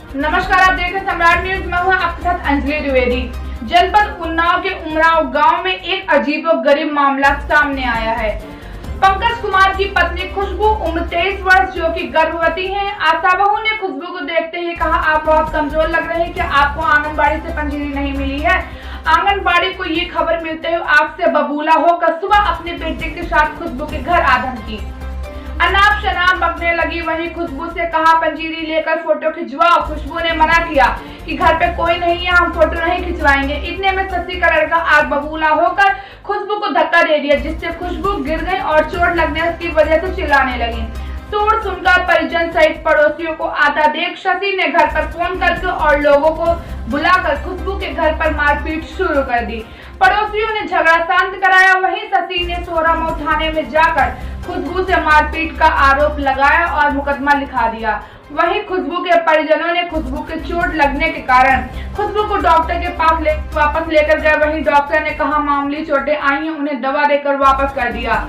नमस्कार, आप देख रहे हैं सम्राट न्यूज। मैं हूं आपके साथ अंजलि द्विवेदी। जनपद उन्नाव के उमराव गांव में एक अजीबोगरीब मामला सामने आया है। पंकज कुमार की पत्नी खुशबू उम्र 23 वर्ष जो कि गर्भवती हैं। आशा बहू ने खुशबू को देखते ही कहा, आप बहुत कमजोर लग रहे हैं, क्या आपको आंगनबाड़ी से पंजीरी नहीं मिली है? आंगनबाड़ी को ये खबर मिलते हुए आग से बबूला होकर सुबह अपने बेटे के साथ खुशबू के घर आ धमकी। अनाप शनाप बकने लगी। वहीं खुशबू से कहा, पंजीरी लेकर फोटो खिंचवाओ। खुशबू ने मना किया कि घर पे कोई नहीं है, हम फोटो नहीं खिंचवाएंगे। इतने में शशि का लड़का आग बबूला होकर खुशबू को धक्का दे दिया, जिससे खुशबू गिर गई और चोट लगने की वजह से चिल्लाने लगी। शोर सुनकर परिजन सहित पड़ोसियों को आता देख शशि ने घर पर फोन करके और लोगों को बुलाकर खुशबू के घर पर मारपीट शुरू कर दी। पड़ोसियों ने झगड़ा शांत कराया। वहीं शशि ने सोरामऊ थाने में जाकर खुशबू से मारपीट का आरोप लगाया और मुकदमा लिखा दिया। वहीं खुशबू के परिजनों ने खुशबू के चोट लगने के कारण खुशबू को डॉक्टर के पास वापस लेकर गए। वहीं डॉक्टर ने कहा, मामूली चोटें आई हैं, उन्हें दवा देकर वापस कर दिया।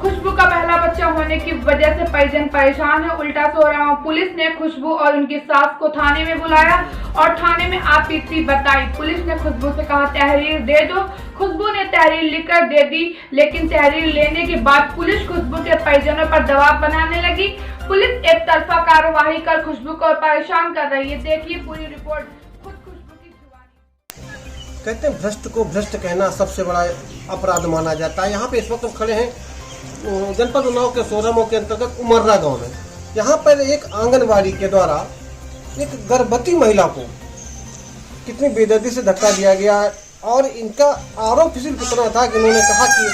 खुशबू का पहला बच्चा होने की वजह से परिजन परेशान है। उल्टा सोरामऊ पुलिस ने खुशबू और उनकी सास को थाने में बुलाया और थाने में आपत्ति बताई। पुलिस ने खुशबू से कहा, तहरीर दे दो। खुशबू ने तहरीर लिखकर दे दी, लेकिन तहरीर लेने के बाद पुलिस खुशबू के परिजनों पर दबाव बनाने लगी। पुलिस एक तरफा कार्रवाई कर खुशबू को परेशान कर रही है। देखिए पूरी रिपोर्ट खुद खुशबू की जुबानी। कहते हैं भ्रष्ट को भ्रष्ट कहना सबसे बड़ा अपराध माना जाता है। यहाँ पे इस वक्त हम खड़े हैं जनपद उन्नाव के सोरामऊ के अंतर्गत उमर्रा गांव में। यहाँ पर एक आंगनबाड़ी के द्वारा एक गर्भवती महिला को कितनी बेदर्दी से धक्का दिया गया और इनका आरोप सिर्फ इतना था कि उन्होंने कहा कि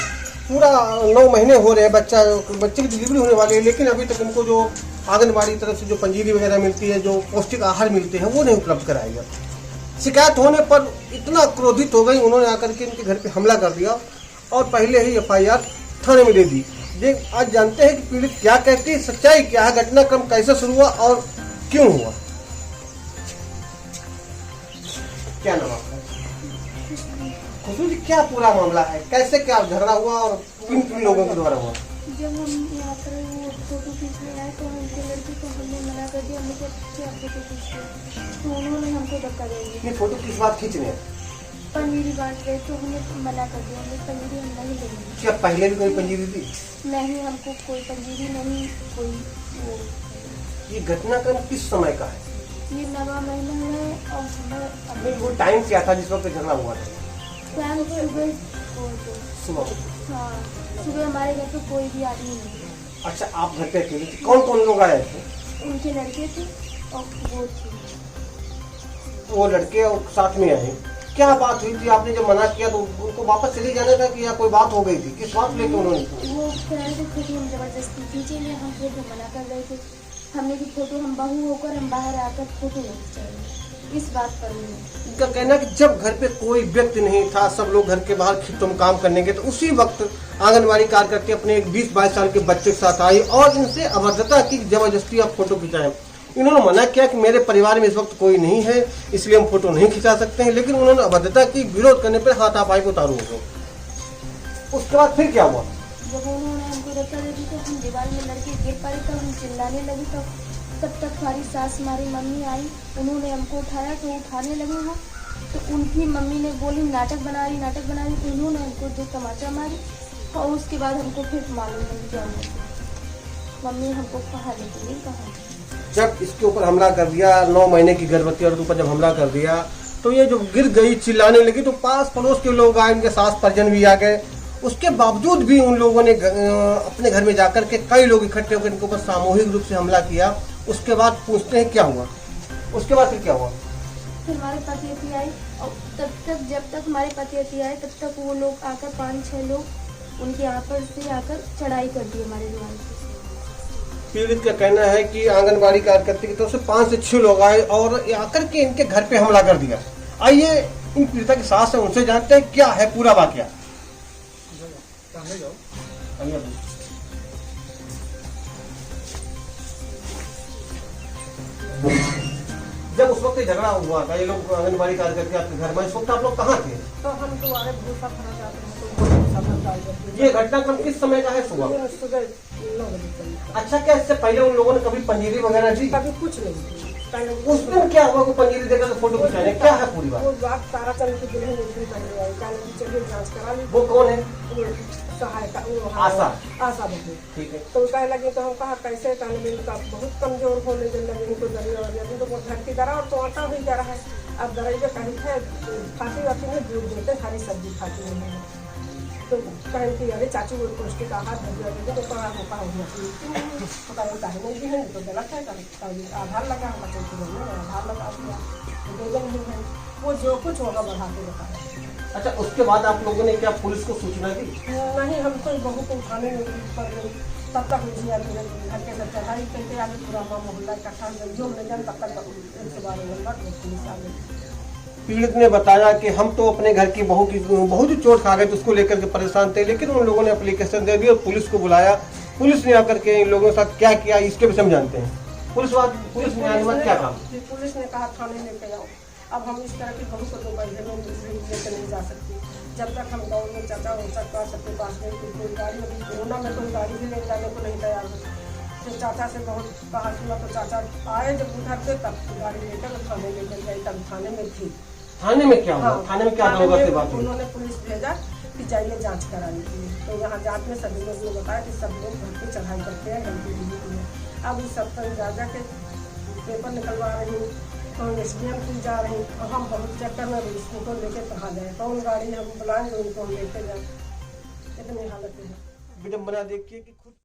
पूरा 9 महीने हो रहे हैं, बच्चे की डिलीवरी होने वाली है, लेकिन अभी तक उनको जो आंगनबाड़ी तरफ से जो पंजीरी वगैरह मिलती है, जो पौष्टिक आहार मिलते हैं, वो नहीं उपलब्ध कराया गया। शिकायत होने पर इतना क्रोधित हो गई, उन्होंने आकर के इनके घर पे हमला कर दिया और पहले ही FIR थाने में दे दी। ये आज जानते हैं कि पीड़ित क्या कहती है, सच्चाई क्या है, घटनाक्रम कैसे शुरू हुआ और क्यों हुआ। क्या नाम आपका? खुशबू जी, क्या पूरा मामला है, कैसे क्या झगड़ा हुआ और किन लोगों के द्वारा हुआ? जब हम यहाँ पर वो फोटो खींचने आए तो उनके लड़की को हमने मना कर दिया, हमने कहा आप फोटो खींचते, तो उन्होंने हमको धक्का दे दिया। ये फोटो किस बात खींचने? पंजीरी बांट रहे तो हमने मना कर दिया, हमें पंजीरी हम नहीं लेंगे। क्या पहले भी कोई पंजीरी दी? नहीं, हमको कोई पंजीरी नहीं, कोई वो। ये घटनाक्रम किस समय का है? ये 9वां महीना है और हमें अभी वो टाइम क्या था जिस वक्त झगड़ा हुआ था? टाइम सुबह। हाँ, सुबह हमारे घर पे कोई भी आदमी नहीं। अच्छा, आप घर पे अकेले थे? कौन कौन लोग आए थे? उनके लड़के थे और वो थे। वो लड़के और साथ में आए। क्या बात हुई थी? आपने जब मना किया तो उनको वापस चले जाने का कि या कोई बात हो गई थी? किस बात लेके उन्होंने? वो कह रहे थे फोटो हम जबरदस्ती खींचेंगे, हम फोटो मना कर रहे थे। हमने की फोटो हम बहू होकर हम बाहर आकर फोटो नहीं खिंचाएंगे, इस बात पर उन्होंने। इनका कहना कि जब घर पे कोई व्यक्ति नहीं था, सब लोग घर के बाहर खेतों में काम करने गए, तो उसी वक्त आंगनबाड़ी कार्यकर्ती अपने एक 20-22 साल के बच्चे के साथ आई और इनसे अभद्रता की, जबरदस्ती आप फोटो खिंचाएं। इन्होंने मना किया कि मेरे परिवार में इस वक्त कोई नहीं है, इसलिए हम फोटो नहीं खिंचा सकते हैं, लेकिन उन्होंने अभद्रता की। विरोध करने पर हाथापाई को उतारू हो गए। उसके बाद फिर क्या हुआ? जब उन्होंने हमको धक्का दे दी तो हम दीवार में लड़के गिर पड़े, तब हम चिल्लाने लगे। तब तक हमारी सास, हमारी मम्मी आई, उन्होंने हमको उठाया तो उठाने लगे वो, तो उनकी मम्मी ने बोली नाटक बना रही, तो उन्होंने हमको 2 तमाचा मारी और उसके बाद हमको फिर मालूम नहीं क्या हुआ। मम्मी हमको कहा, लेकिन नहीं कहा। जब इसके ऊपर हमला कर दिया, 9 महीने की गर्भवती औरत ऊपर जब हमला कर दिया, तो ये जो गिर गई, चिल्लाने लगी, तो पास पड़ोस के लोग आए, इनके सास परिजन भी आ गए। उसके बावजूद भी उन लोगों ने अपने घर में जाकर के कई लोग इकट्ठे होकर इनके ऊपर सामूहिक रूप से हमला किया। उसके बाद पूछते हैं क्या हुआ? उसके बाद फिर क्या हुआ? फिर हमारे पति आए और जब तक हमारे पति आए तब तक वो लोग आकर 5-6 लोग उनके यहाँ पर से आकर चढ़ाई कर दी हमारे दीवार पे। पीड़ित का कहना है कि आंगनबाड़ी कार्यकर्ता की तरफ से 5 से 6 लोग आए और आकर के इनके घर पे हमला कर दिया। आइए इन पीड़िता की सास है, उनसे जानते हैं क्या है पूरा वाकया। जब उस वक्त झगड़ा हुआ था, ये लोग आंगनबाड़ी कार्यकर्ता आपके घर में, इस वक्त आप लोग कहाँ थे? तो हम तुम्हारे भूसा खाना चाहते हैं, तो भूसा खाना चाहते हैं। ये घटनाक्रम किस समय का है? सुबह 9 बजे। अच्छा, क्या इससे पहले उन लोगों ने कभी पंजीरी वगैरह दी? कभी कुछ नहीं। कहने उस दिन क्या हुआ? को पंजीरी देकर तो फोटो खिंचाने क्या है पूरी बात? वो बात ताराचंद की दुल्हन निकली पहले आई, कहने चलिए जांच करा ली। वो कौन है? वो सहायता आशा। आशा बहू। ठीक है। तो कहे लगे तो हम कहा कैसे, कहने लगे इनका बहुत कमजोर होने लगे, इनको जरूर तो वो धरती दरा और तो आटा हुई जा रहा है। अब दराइए कहीं थे खाती वाती में दूध देते, सारी सब्जी खाती है। तो कहें कि अरे चाचू वो पौष्टिक आहार तो कहा होता हो गया तो कहीं कहीं नहीं भी है तो गलत है। आधार लगा आधार लगा दिया तो दो नहीं है, वो जो कुछ होगा बढ़ाते बताया। अच्छा, उसके बाद आप लोगों ने क्या पुलिस को सूचना दी? नहीं, हम तो बहू को उठाने पर तब तक मुझे घर के सब चढ़ाई करके आगे पूरा मोहल्ला इकट्ठा जो ले जाए तब तक 112 नंबर पुलिस आ गई। पीड़ित ने बताया कि हम तो अपने घर की बहू की बहुत ही चोट खा गए तो उसको लेकर के परेशान थे, लेकिन उन लोगों ने एप्लीकेशन दे दी और पुलिस को बुलाया। पुलिस ने आकर के इन लोगों के साथ क्या किया इसके विषय में जानते हैं। पुलिस ने आने क्या कहा? पुलिस ने कहा थाने लेके जाओ। अब हम इस तरह की बहू को 2 महीने में लेकर नहीं जा सकती जब तक हम गाँव में चाचा हो सकता सबके पास नहीं कोई गाड़ी, अभी कोरोना में कोई गाड़ी भी ले जाने को नहीं तैयार हो। तो चाचा से बहुत कहा सुना तो चाचा आए जब उधर से तब गाड़ी लेकर थाने लेकर गए, तब थाने में थी। थाने में क्या हुआ? थाने में क्या होगा से बात हुई? उन्होंने पुलिस भेजा कि जाइए जांच कराने के लिए। तो यहाँ जांच में सभी लोग ने बताया कि सब लोग घर की चढ़ाई करते हैं गलती नहीं है। अब इस सब पर जा के पेपर निकलवा रही हूँ, तो SDM की जा रही, और हम बहुत चक्कर में इसको लेके कहाँ जाए, कौन गाड़ी हम बुलाएंगे उनको हम लेके जाए, इतनी हालत है। विडम्बना देखिए कि खुद